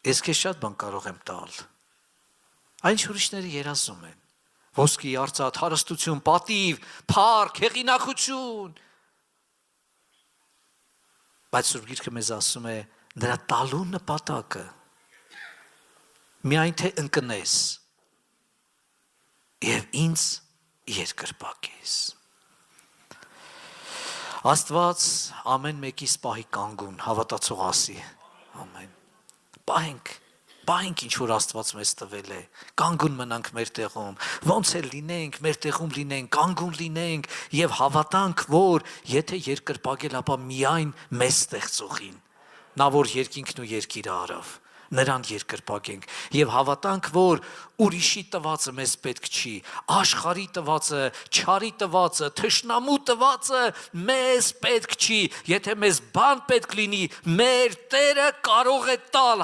Ես քեզ շատ բան կարող եմ տալ։ Այն ուրիշները երազում են։ Ոսկի, արծաթ, հարստություն, պատիվ, փառք, հեղինակություն։ Բայց Սուրբ Գիրքը մեզ ասում է, նրա տալու նպատակը միայն թե ընկնես եւ ինձ երկրպագես։ Աստված ամեն մեկիս պահի կանգուն, հավատացող ասի, ամեն։ Պահենք ինչ որ Աստված մեզ տվել է, կանգուն մնանք մեր տեղում, ոնց էլ լինենք, մեր տեղում լինենք, կանգուն լինենք եւ հավատանք, որ եթե երկրպագել, ապա միայն մեզ ստեղծողին, նա որ երկինքն ու երկիրը արավ, նրան երկրպագենք եւ հավատանք, որ ուրիշի տվածը մեզ պետք չի, աշխարհի տվածը, չարի տվածը, թշնամու տվածը մեզ պետք չի, եթե մեզ բան պետք լինի, մեր Տերը կարող է տալ,